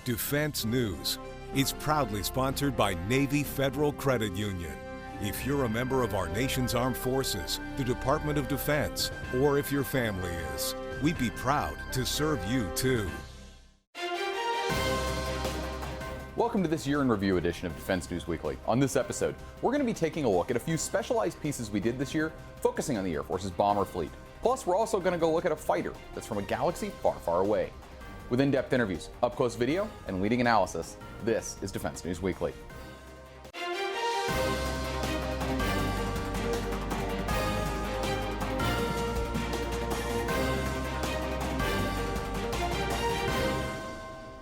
Defense News. It's proudly sponsored by Navy Federal Credit Union. If you're a member of our nation's armed forces, the Department of Defense, or if your family is, we'd be proud to serve you too. Welcome to this Year in Review edition of Defense News Weekly. On this episode, we're going to be taking a look at a few specialized pieces we did this year, focusing on the Air Force's bomber fleet. Plus, we're also going to go look at a fighter that's from a galaxy far, far away. With in-depth interviews, up-close video, and leading analysis, this is Defense News Weekly.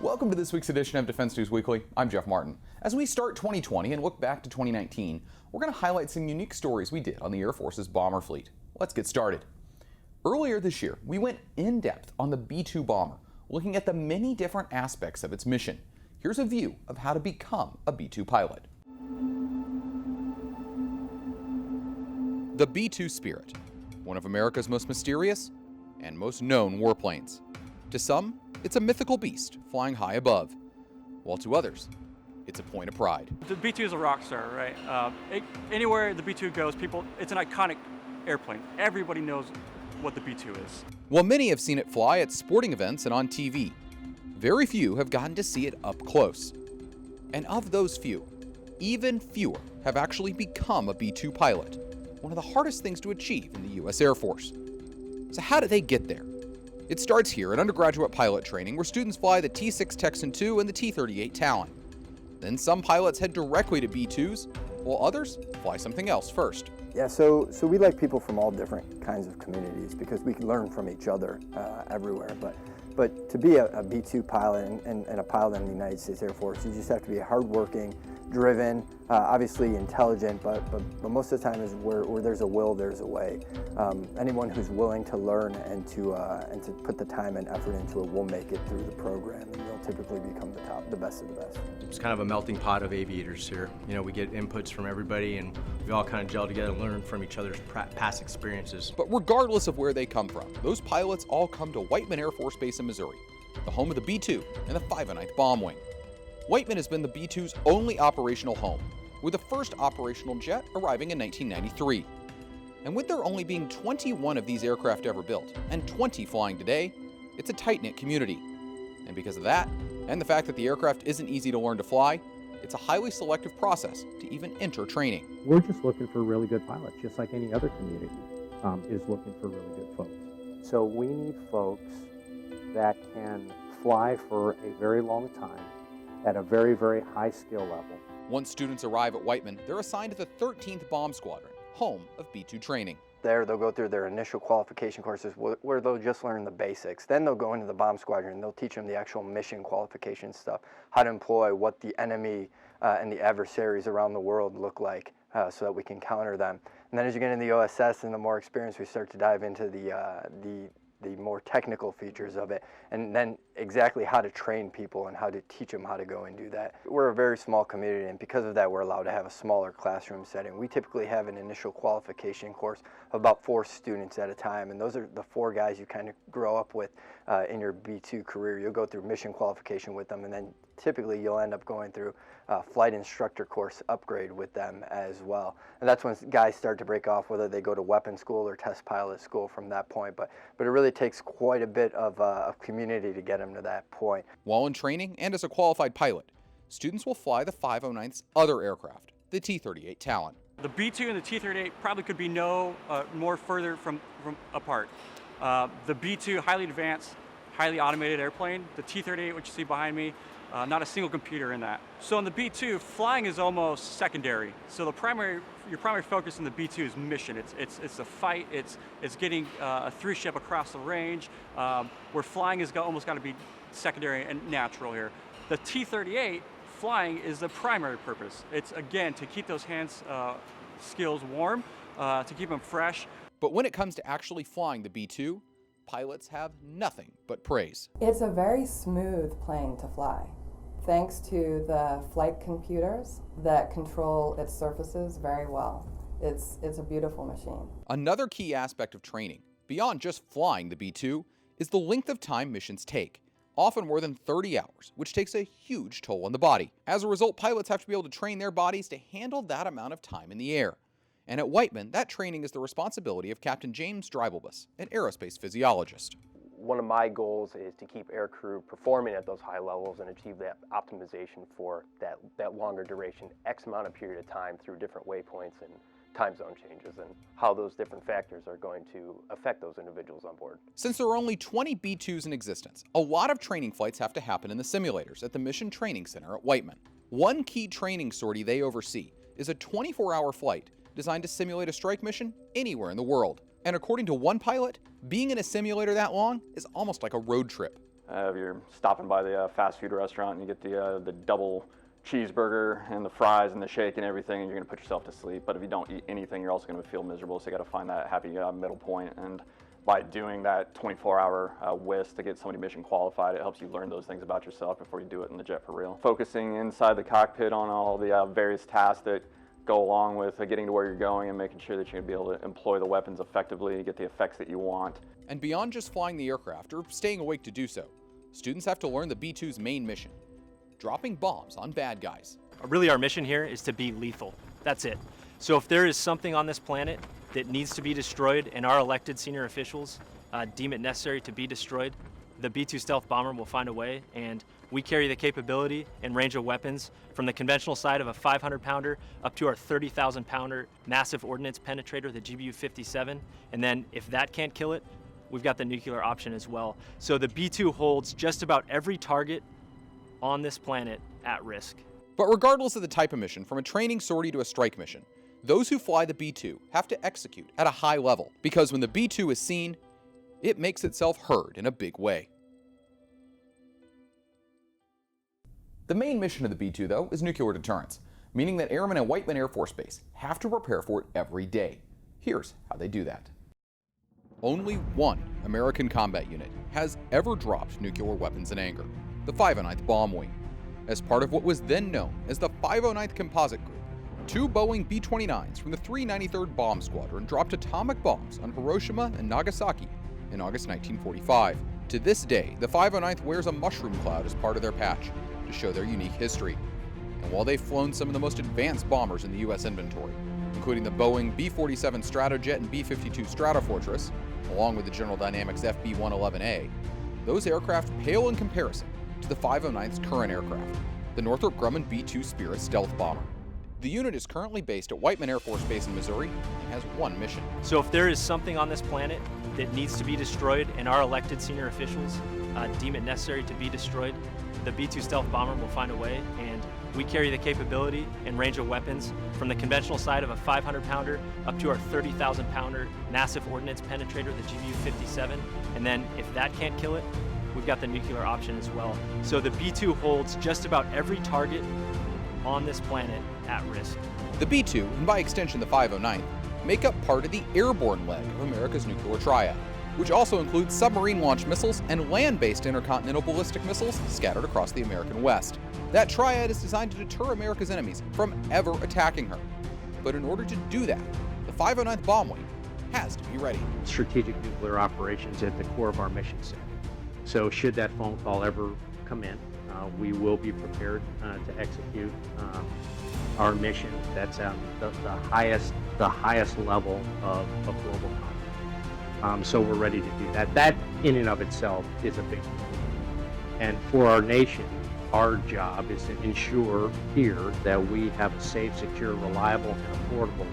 Welcome to this week's edition of Defense News Weekly. I'm Jeff Martin. As we start 2020 and look back to 2019, we're going to highlight some unique stories we did on the Air Force's bomber fleet. Let's get started. Earlier this year, we went in-depth on the B-2 bomber, looking at the many different aspects of its mission. Here's a view of how to become a B-2 pilot. The B-2 Spirit, one of America's most mysterious and most known warplanes. To some, it's a mythical beast flying high above, while to others, it's a point of pride. The B-2 is a rock star, right? Anywhere the B-2 goes, it's an iconic airplane. Everybody knows what the B-2 is. While many have seen it fly at sporting events and on TV, very few have gotten to see it up close. And of those few, even fewer have actually become a B-2 pilot, one of the hardest things to achieve in the U.S. Air Force. So how did they get there? It starts here at undergraduate pilot training, where students fly the T-6 Texan II and the T-38 Talon. Then some pilots head directly to B-2s, while others fly something else first. Yeah, so we like people from all different kinds of communities because we can learn from each other everywhere. But to be a B-2 pilot and a pilot in the United States Air Force, you just have to be hardworking, driven, obviously intelligent, but most of the time is where there's a will, there's a way. Anyone who's willing to learn and to put the time and effort into it will make it through the program, and they'll typically become the best of the best. It's kind of a melting pot of aviators here. You know, we get inputs from everybody, and we all kind of gel together and learn from each other's past experiences. But regardless of where they come from, those pilots all come to Whiteman Air Force Base in Missouri, the home of the B-2 and the 509th Bomb Wing. Whiteman has been the B-2's only operational home, with the first operational jet arriving in 1993. And with there only being 21 of these aircraft ever built, and 20 flying today, it's a tight-knit community. And because of that, and the fact that the aircraft isn't easy to learn to fly, it's a highly selective process to even enter training. We're just looking for really good pilots, just like any other community is looking for really good folks. So we need folks that can fly for a very long time at a very, very high skill level. Once students arrive at Whiteman, they're assigned to the 13th Bomb Squadron, home of B-2 training. There, they'll go through their initial qualification courses where they'll just learn the basics. Then they'll go into the bomb squadron and they'll teach them the actual mission qualification stuff, how to employ, what the enemy and the adversaries around the world look like so that we can counter them. And then as you get into the OSS and the more experience, we start to dive into the more technical features of it, and then exactly how to train people and how to teach them how to go and do that. We're a very small community, and because of that, we're allowed to have a smaller classroom setting. We typically have an initial qualification course of about 4 students at a time, and those are the 4 guys you kind of grow up with in your B-2 career. You'll go through mission qualification with them, and then typically you'll end up going through flight instructor course upgrade with them as well. And that's when guys start to break off, whether they go to weapons school or test pilot school from that point. But it really takes quite a bit of community to get them to that point. While in training and as a qualified pilot, students will fly the 509th's other aircraft, the T-38 Talon. The B-2 and the T-38 probably could be no more further from apart. The B-2, highly advanced, highly automated airplane. The T-38, which you see behind me, not a single computer in that. So in the B-2, flying is almost secondary. So your primary focus in the B-2 is mission. It's a fight. It's getting a 3-ship across the range. Where flying is almost got to be secondary and natural here. The T-38 flying is the primary purpose. It's again to keep those hands skills warm, to keep them fresh. But when it comes to actually flying the B-2, pilots have nothing but praise. It's a very smooth plane to fly, thanks to the flight computers that control its surfaces very well. It's a beautiful machine. Another key aspect of training, beyond just flying the B-2, is the length of time missions take. often more than 30 hours, which takes a huge toll on the body. As a result, pilots have to be able to train their bodies to handle that amount of time in the air. And at Whiteman, that training is the responsibility of Captain James Dreibelbus, an aerospace physiologist. One of my goals is to keep aircrew performing at those high levels and achieve that optimization for that longer duration, X amount of period of time through different waypoints and time zone changes, and how those different factors are going to affect those individuals on board. Since there are only 20 B-2s in existence, a lot of training flights have to happen in the simulators at the Mission Training Center at Whiteman. One key training sortie they oversee is a 24-hour flight designed to simulate a strike mission anywhere in the world. And according to one pilot, being in a simulator that long is almost like a road trip. If you're stopping by the fast food restaurant and you get the double cheeseburger and the fries and the shake and everything, and you're going to put yourself to sleep. But if you don't eat anything, you're also going to feel miserable, so you got to find that happy middle point. And by doing that 24-hour WIS to get somebody mission qualified, it helps you learn those things about yourself before you do it in the jet for real. Focusing inside the cockpit on all the various tasks that go along with getting to where you're going and making sure that you're going to be able to employ the weapons effectively, get the effects that you want. And beyond just flying the aircraft or staying awake to do so, students have to learn the B-2's main mission: dropping bombs on bad guys. Really, our mission here is to be lethal. That's it. So if there is something on this planet that needs to be destroyed and our elected senior officials deem it necessary to be destroyed, the B-2 stealth bomber will find a way, and we carry the capability and range of weapons from the conventional side of a 500-pounder up to our 30,000-pounder massive ordnance penetrator, the GBU-57. And then if that can't kill it, we've got the nuclear option as well. So the B-2 holds just about every target on this planet at risk. But regardless of the type of mission, from a training sortie to a strike mission, those who fly the B-2 have to execute at a high level, because when the B-2 is seen, it makes itself heard in a big way. The main mission of the B-2, though, is nuclear deterrence, meaning that airmen at Whiteman Air Force Base have to prepare for it every day. Here's how they do that. Only one American combat unit has ever dropped nuclear weapons in anger: the 509th Bomb Wing. As part of what was then known as the 509th Composite Group, 2 Boeing B-29s from the 393rd Bomb Squadron dropped atomic bombs on Hiroshima and Nagasaki in August 1945. To this day, the 509th wears a mushroom cloud as part of their patch to show their unique history. And while they've flown some of the most advanced bombers in the U.S. inventory, including the Boeing B-47 Stratojet and B-52 Stratofortress, along with the General Dynamics FB-111A, those aircraft pale in comparison to the 509th's current aircraft, the Northrop Grumman B-2 Spirit stealth bomber. The unit is currently based at Whiteman Air Force Base in Missouri and has one mission. So if there is something on this planet that needs to be destroyed and our elected senior officials deem it necessary to be destroyed, the B-2 stealth bomber will find a way, and we carry the capability and range of weapons from the conventional side of a 500-pounder up to our 30,000-pounder massive ordnance penetrator, the GBU-57. And then if that can't kill it, we've got the nuclear option as well. So the B-2 holds just about every target on this planet at risk. The B-2, and by extension the 509th, make up part of the airborne leg of America's nuclear triad, which also includes submarine-launched missiles and land-based intercontinental ballistic missiles scattered across the American West. That triad is designed to deter America's enemies from ever attacking her. But in order to do that, the 509th Bomb Wing has to be ready. Strategic nuclear operations at the core of our mission set. So should that phone call ever come in, we will be prepared to execute our mission. That's the highest level of global conflict. So we're ready to do that. That in and of itself is a big deal. And for our nation, our job is to ensure here that we have a safe, secure, reliable, and affordable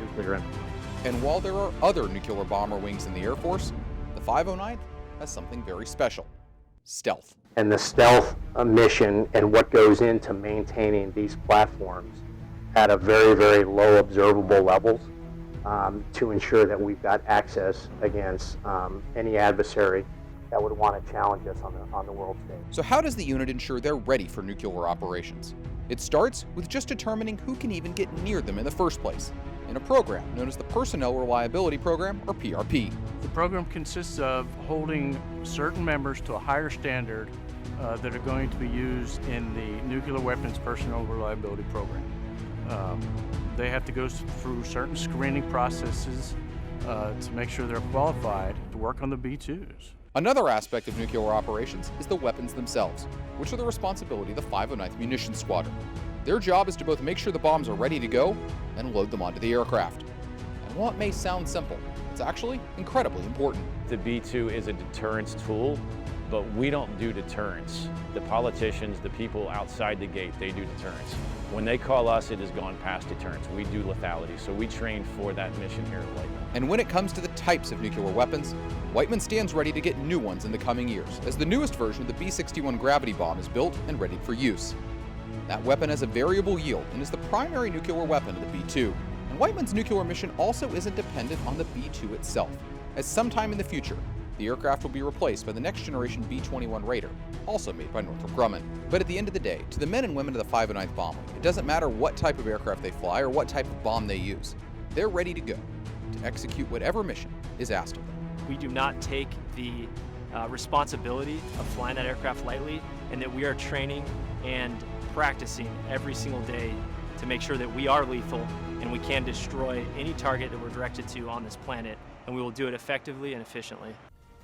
nuclear energy. And while there are other nuclear bomber wings in the Air Force, the 509th has something very special: stealth. And the stealth mission and what goes into maintaining these platforms at a very, very low observable levels to ensure that we've got access against any adversary that would want to challenge us on the world stage. So how does the unit ensure they're ready for nuclear operations? It starts with just determining who can even get near them in the first place, in a program known as the Personnel Reliability Program, or PRP. The program consists of holding certain members to a higher standard that are going to be used in the Nuclear Weapons Personnel Reliability Program. They have to go through certain screening processes to make sure they're qualified to work on the B-2s. Another aspect of nuclear operations is the weapons themselves, which are the responsibility of the 509th Munitions Squadron. Their job is to both make sure the bombs are ready to go and load them onto the aircraft. And while it may sound simple, it's actually incredibly important. The B-2 is a deterrence tool, but we don't do deterrence. The politicians, the people outside the gate, they do deterrence. When they call us, it has gone past deterrence. We do lethality, so we train for that mission here at Whiteman. And when it comes to the types of nuclear weapons, Whiteman stands ready to get new ones in the coming years, as the newest version of the B-61 gravity bomb is built and ready for use. That weapon has a variable yield and is the primary nuclear weapon of the B-2. And Whiteman's nuclear mission also isn't dependent on the B-2 itself, as sometime in the future, the aircraft will be replaced by the next generation B-21 Raider, also made by Northrop Grumman. But at the end of the day, to the men and women of the 509th Bomb Wing, it doesn't matter what type of aircraft they fly or what type of bomb they use. They're ready to go to execute whatever mission is asked of them. We do not take the responsibility of flying that aircraft lightly, and that we are training and practicing every single day to make sure that we are lethal and we can destroy any target that we're directed to on this planet, and we will do it effectively and efficiently.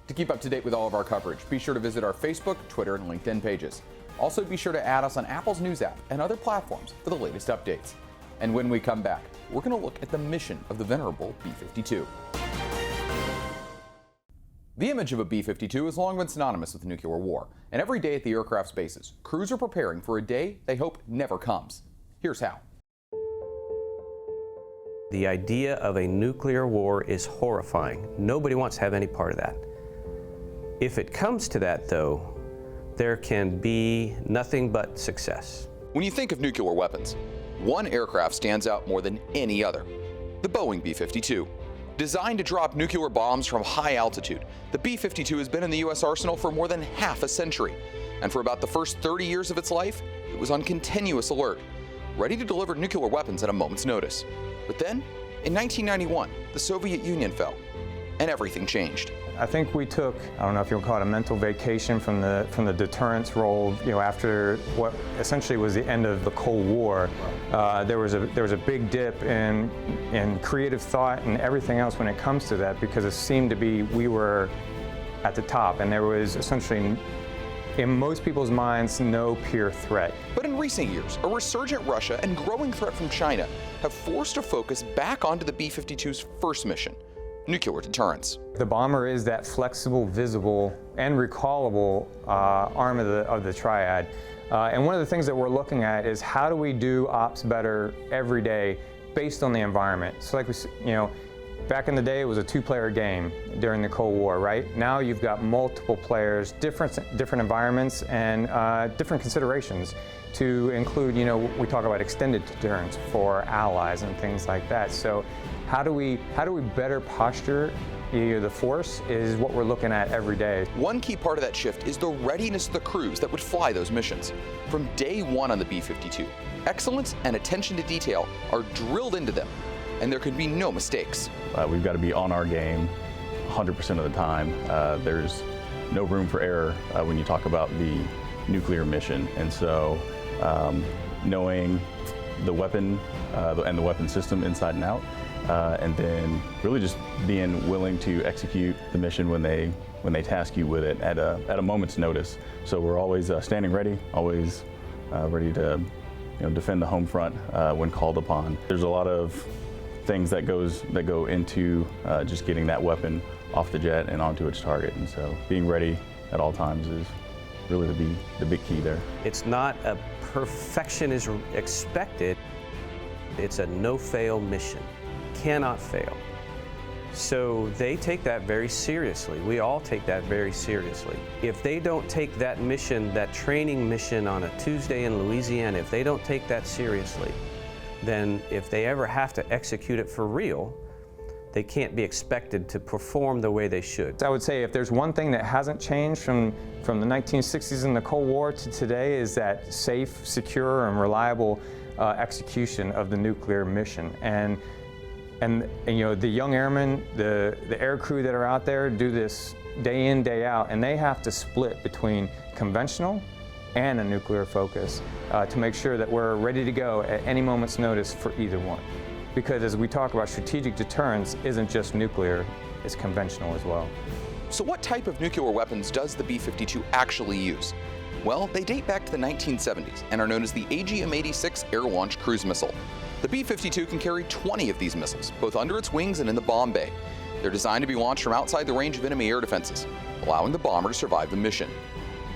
To keep up to date with all of our coverage, be sure to visit our Facebook, Twitter, and LinkedIn pages. Also, be sure to add us on Apple's News app and other platforms for the latest updates. And when we come back, we're going to look at the mission of the venerable B-52. The image of a B-52 has long been synonymous with nuclear war, and every day at the aircraft's bases, crews are preparing for a day they hope never comes. Here's how. The idea of a nuclear war is horrifying. Nobody wants to have any part of that. If it comes to that, though, there can be nothing but success. When you think of nuclear weapons, one aircraft stands out more than any other: the Boeing B-52. Designed to drop nuclear bombs from high altitude, the B-52 has been in the U.S. arsenal for more than half a century. And for about the first 30 years of its life, it was on continuous alert, ready to deliver nuclear weapons at a moment's notice. But then, in 1991, the Soviet Union fell, and everything changed. I think we took, I don't know if you would call it a mental vacation from the deterrence role, after what essentially was the end of the Cold War. There was a big dip in creative thought and everything else when it comes to that, because it seemed to be we were at the top, and there was essentially, in most people's minds, no peer threat. But in recent years, a resurgent Russia and growing threat from China have forced a focus back onto the B-52's first mission: nuclear deterrence. The bomber is that flexible, visible, and recallable arm of the triad. And one of the things that we're looking at is how do we do ops better every day based on the environment. So like back in the day, it was a two-player game during the Cold War, right? Now you've got multiple players, different environments, and different considerations to include, we talk about extended deterrence for allies and things like that. So how do we better posture the force is what we're looking at every day. One key part of that shift is the readiness of the crews that would fly those missions. From day one on the B-52, excellence and attention to detail are drilled into them, and there can be no mistakes. We've got to be on our game 100% of the time. There's no room for error when you talk about the nuclear mission. And so knowing the weapon and the weapon system inside and out, and then really just being willing to execute the mission when they task you with it at a moment's notice. So we're always standing ready, always ready to defend the home front when called upon. There's a lot of things that go into just getting that weapon off the jet and onto its target, and so being ready at all times is really the big key there. It's not a perfection is expected. It's a no-fail mission. Cannot fail. So they take that very seriously. We all take that very seriously. If they don't take that mission, that training mission on a Tuesday in Louisiana, if they don't take that seriously, then if they ever have to execute it for real, they can't be expected to perform the way they should. I would say if there's one thing that hasn't changed from the 1960s and the Cold War to today, is that safe, secure, and reliable execution of the nuclear mission. And the young airmen, the air crew that are out there do this day in, day out, and they have to split between conventional and a nuclear focus to make sure that we're ready to go at any moment's notice for either one. Because as we talk about, strategic deterrence isn't just nuclear, it's conventional as well. So what type of nuclear weapons does the B-52 actually use? Well, they date back to the 1970s and are known as the AGM-86 air-launched cruise missile. The B-52 can carry 20 of these missiles, both under its wings and in the bomb bay. They're designed to be launched from outside the range of enemy air defenses, allowing the bomber to survive the mission.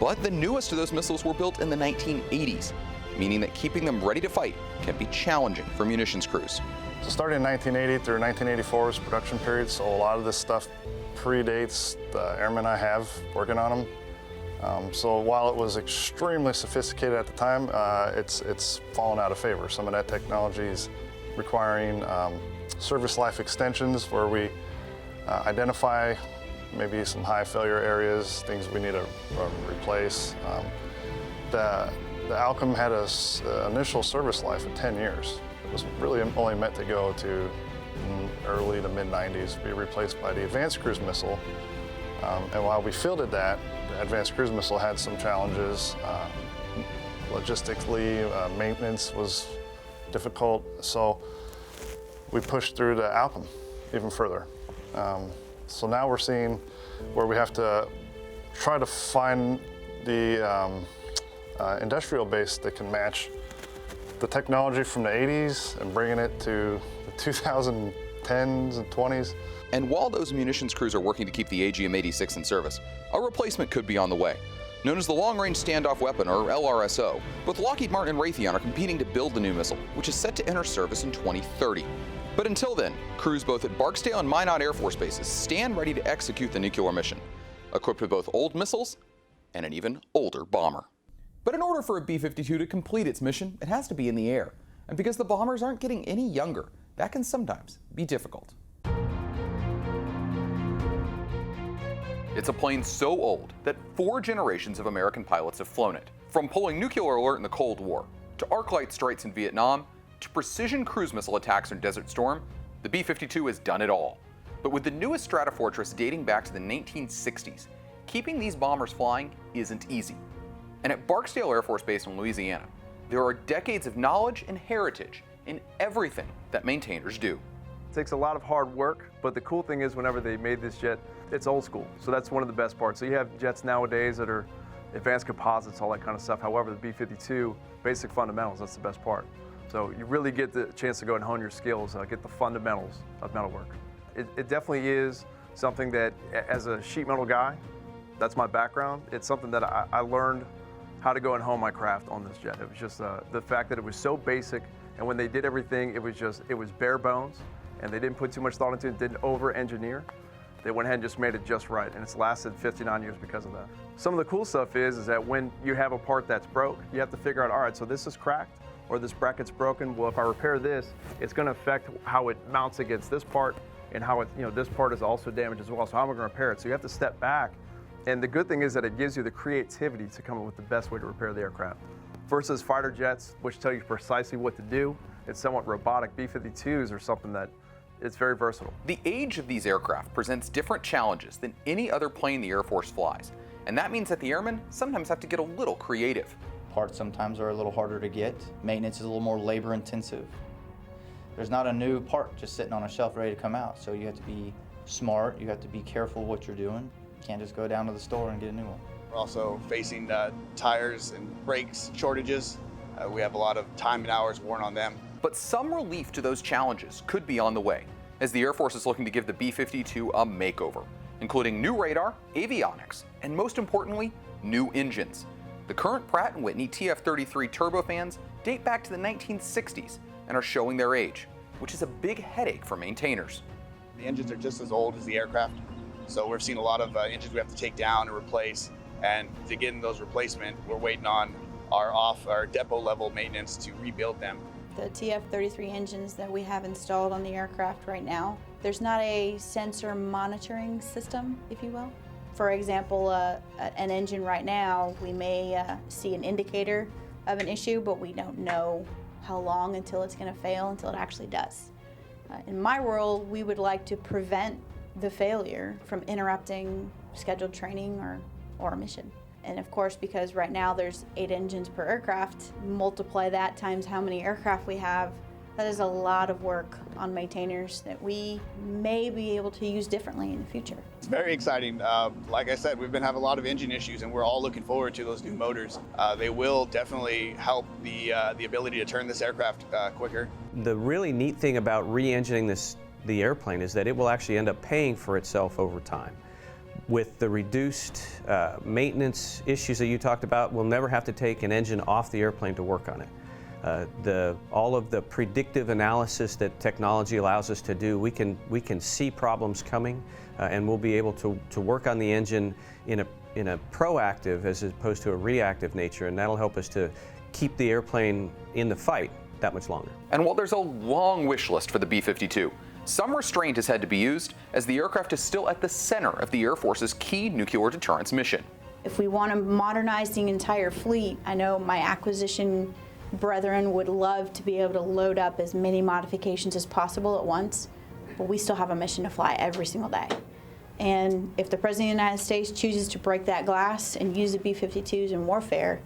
But the newest of those missiles were built in the 1980s, meaning that keeping them ready to fight can be challenging for munitions crews. So starting in 1980 through 1984 was production period, so a lot of this stuff predates the airmen I have working on them. So while it was extremely sophisticated at the time, it's fallen out of favor. Some of that technology is requiring service life extensions where we identify maybe some high failure areas, things we need to replace. The Outcome had an initial service life of 10 years. It was really only meant to go to early to mid-90s, be replaced by the Advanced Cruise Missile. And while we fielded that, the Advanced Cruise Missile had some challenges. Logistically, maintenance was difficult, so we pushed through the Outcome even further. So now we're seeing where we have to try to find the industrial base that can match the technology from the 80s and bringing it to the 2010s and 20s. And while those munitions crews are working to keep the AGM-86 in service, a replacement could be on the way. Known as the Long Range Standoff Weapon, or LRSO, both Lockheed Martin and Raytheon are competing to build the new missile, which is set to enter service in 2030. But until then, crews both at Barksdale and Minot Air Force bases stand ready to execute the nuclear mission, equipped with both old missiles and an even older bomber. But in order for a B-52 to complete its mission, it has to be in the air. And because the bombers aren't getting any younger, that can sometimes be difficult. It's a plane so old that 4 generations of American pilots have flown it. From pulling nuclear alert in the Cold War, to arc-light strikes in Vietnam, to precision cruise missile attacks in Desert Storm, the B-52 has done it all. But with the newest Stratofortress dating back to the 1960s, keeping these bombers flying isn't easy. And at Barksdale Air Force Base in Louisiana, there are decades of knowledge and heritage in everything that maintainers do. It takes a lot of hard work, but the cool thing is whenever they made this jet, it's old school. So that's one of the best parts. So you have jets nowadays that are advanced composites, all that kind of stuff. However, the B-52, basic fundamentals, that's the best part. So you really get the chance to go and hone your skills, get the fundamentals of metalwork. It definitely is something that, as a sheet metal guy, that's my background. It's something that I learned how to go and hone my craft on this jet. It was just the fact that it was so basic, and when they did everything, it was bare bones, and they didn't put too much thought into it, didn't over-engineer. They went ahead and just made it just right, and it's lasted 59 years because of that. Some of the cool stuff is that when you have a part that's broke, you have to figure out, all right, so this is cracked, or this bracket's broken. Well, if I repair this, it's gonna affect how it mounts against this part, and how it, this part is also damaged as well, so how am I gonna repair it? So you have to step back, and the good thing is that it gives you the creativity to come up with the best way to repair the aircraft. Versus fighter jets, which tell you precisely what to do, it's somewhat robotic. B-52s are something that it's very versatile. The age of these aircraft presents different challenges than any other plane the Air Force flies, and that means that the airmen sometimes have to get a little creative. Parts sometimes are a little harder to get. Maintenance is a little more labor intensive. There's not a new part just sitting on a shelf ready to come out, so you have to be smart, you have to be careful what you're doing. You can't just go down to the store and get a new one. We're also facing tires and brakes shortages. We have a lot of time and hours worn on them. But some relief to those challenges could be on the way, as the Air Force is looking to give the B-52 a makeover, including new radar, avionics, and most importantly, new engines. The current Pratt & Whitney TF-33 turbofans date back to the 1960s and are showing their age, which is a big headache for maintainers. The engines are just as old as the aircraft, so we're seeing a lot of engines we have to take down and replace, and to get in those replacement, we're waiting on our depot level maintenance to rebuild them. The TF-33 engines that we have installed on the aircraft right now, there's not a sensor monitoring system, if you will. For example, an engine right now, we may see an indicator of an issue, but we don't know how long until it's going to fail, until it actually does. In my world, we would like to prevent the failure from interrupting scheduled training or a mission. And of course, because right now there's 8 engines per aircraft, multiply that times how many aircraft we have, That is a lot of work on maintainers that we may be able to use differently in the future. It's very exciting. Like I said, we've been having a lot of engine issues, and we're all looking forward to those new motors. They will definitely help the ability to turn this aircraft quicker. The really neat thing about re-engineering the airplane is that it will actually end up paying for itself over time. With the reduced maintenance issues that you talked about, we'll never have to take an engine off the airplane to work on it. All of the predictive analysis that technology allows us to do, we can see problems coming, and we'll be able to work on the engine in a proactive as opposed to a reactive nature, and that'll help us to keep the airplane in the fight that much longer. And while there's a long wish list for the B-52, some restraint has had to be used as the aircraft is still at the center of the Air Force's key nuclear deterrence mission. If we want to modernize the entire fleet, I know my acquisition brethren would love to be able to load up as many modifications as possible at once, but we still have a mission to fly every single day. And if the President of the United States chooses to break that glass and use the B-52s in warfare,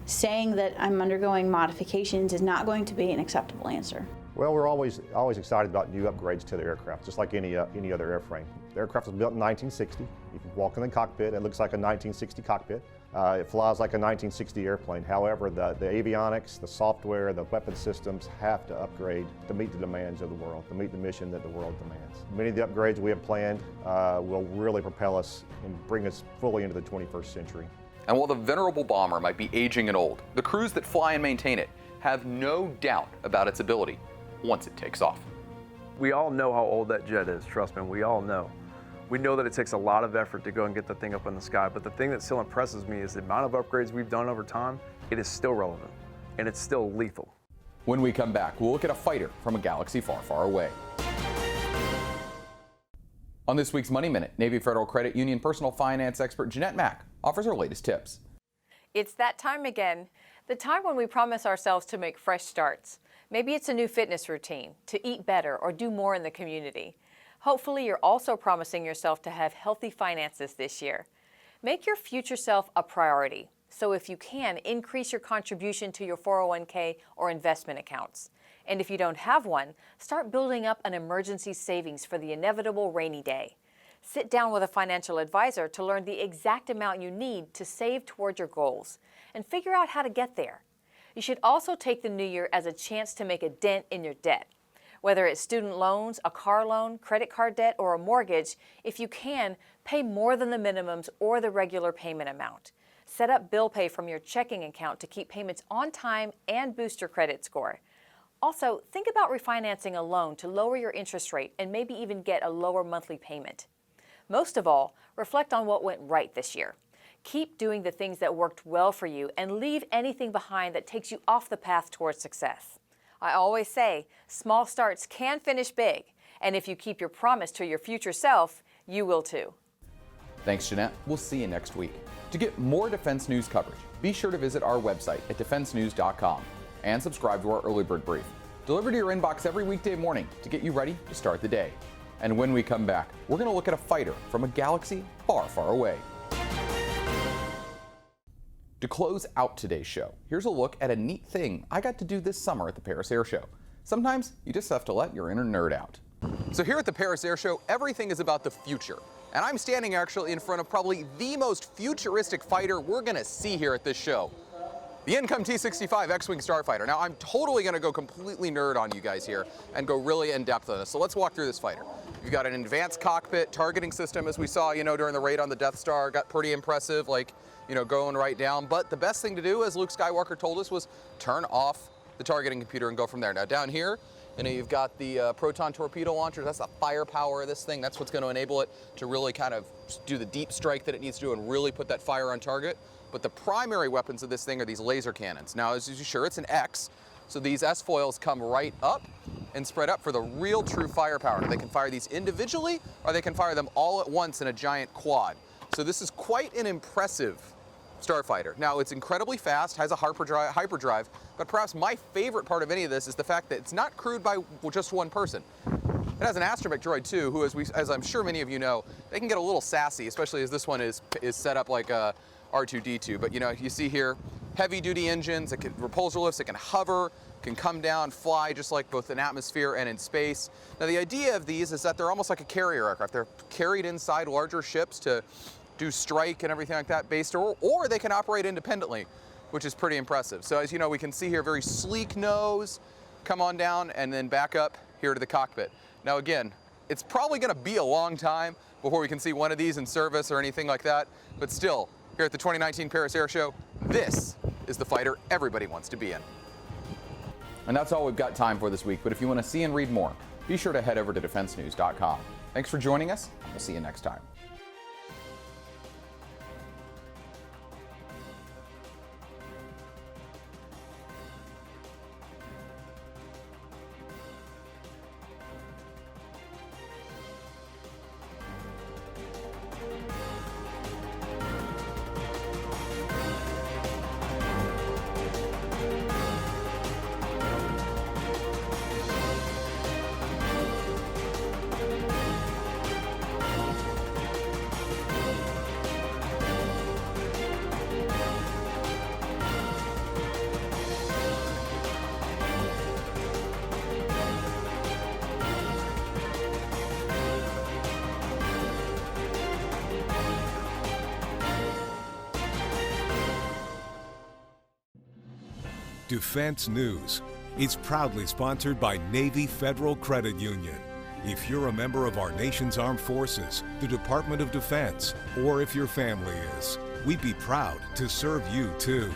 saying that I'm undergoing modifications is not going to be an acceptable answer. Well, we're always excited about new upgrades to the aircraft, just like any other airframe. The aircraft was built in 1960. If you walk in the cockpit, it looks like a 1960 cockpit. It flies like a 1960 airplane. However, the avionics, the software, the weapon systems have to upgrade to meet the demands of the world, to meet the mission that the world demands. Many of the upgrades we have planned will really propel us and bring us fully into the 21st century. And while the venerable bomber might be aging and old, the crews that fly and maintain it have no doubt about its ability once it takes off. We all know how old that jet is, trust me, we all know. We know that it takes a lot of effort to go and get the thing up in the sky, but the thing that still impresses me is the amount of upgrades we've done over time. It is still relevant, and it's still lethal. When we come back, we'll look at a fighter from a galaxy far, far away. On this week's Money Minute, Navy Federal Credit Union personal finance expert Jeanette Mack offers her latest tips. It's that time again, the time when we promise ourselves to make fresh starts. Maybe it's a new fitness routine, to eat better, or do more in the community. Hopefully, you're also promising yourself to have healthy finances this year. Make your future self a priority. So if you can, increase your contribution to your 401k or investment accounts. And if you don't have one, start building up an emergency savings for the inevitable rainy day. Sit down with a financial advisor to learn the exact amount you need to save toward your goals and figure out how to get there. You should also take the new year as a chance to make a dent in your debt. Whether it's student loans, a car loan, credit card debt, or a mortgage, if you can, pay more than the minimums or the regular payment amount. Set up bill pay from your checking account to keep payments on time and boost your credit score. Also, think about refinancing a loan to lower your interest rate and maybe even get a lower monthly payment. Most of all, reflect on what went right this year. Keep doing the things that worked well for you and leave anything behind that takes you off the path towards success. I always say, small starts can finish big, and if you keep your promise to your future self, you will too. Thanks, Jeanette. We'll see you next week. To get more defense news coverage, be sure to visit our website at defensenews.com and subscribe to our Early Bird Brief, delivered to your inbox every weekday morning to get you ready to start the day. And when we come back, we're going to look at a fighter from a galaxy far, far away. To close out today's show, here's a look at a neat thing I got to do this summer at the Paris Airshow. Sometimes you just have to let your inner nerd out. So here at the Paris Airshow, everything is about the future. And I'm standing actually in front of probably the most futuristic fighter we're going to see here at this show. The Income T-65 X-Wing Starfighter. Now, I'm totally going to go completely nerd on you guys here and go really in-depth on this. So let's walk through this fighter. You've got an advanced cockpit during the raid on the Death Star. Got pretty impressive, going right down. But the best thing to do, as Luke Skywalker told us, was turn off the targeting computer and go from there. Now, down here, you've got the proton torpedo launcher. That's the firepower of this thing. That's what's going to enable it to really kind of do the deep strike that it needs to do and really put that fire on target. But the primary weapons of this thing are these laser cannons. Now, as you're sure, it's an X, so these S-foils come right up and spread up for the real true firepower. Now, they can fire these individually, or they can fire them all at once in a giant quad. So this is quite an impressive starfighter. Now, it's incredibly fast, has a hyperdrive, but perhaps my favorite part of any of this is the fact that it's not crewed by just one person. It has an astromech droid too, who, as I'm sure many of you know, they can get a little sassy, especially as this one is set up like a R2-D2. But you see here, heavy-duty engines, it can repulsor lifts, it can hover, can come down, fly just like both in atmosphere and in space. Now the idea of these is that they're almost like a carrier aircraft. They're carried inside larger ships to do strike and everything like that based, or they can operate independently, which is pretty impressive. So as you know, we can see here very sleek nose, come on down and then back up here to the cockpit. Now again, it's probably gonna be a long time before we can see one of these in service or anything like that, but still, here at the 2019 Paris Airshow, this is the fighter everybody wants to be in. And that's all we've got time for this week, but if you want to see and read more, be sure to head over to defensenews.com. Thanks for joining us. We'll see you next time. Defense News is proudly sponsored by Navy Federal Credit Union. If you're a member of our nation's armed forces, the Department of Defense, or if your family is, we'd be proud to serve you too.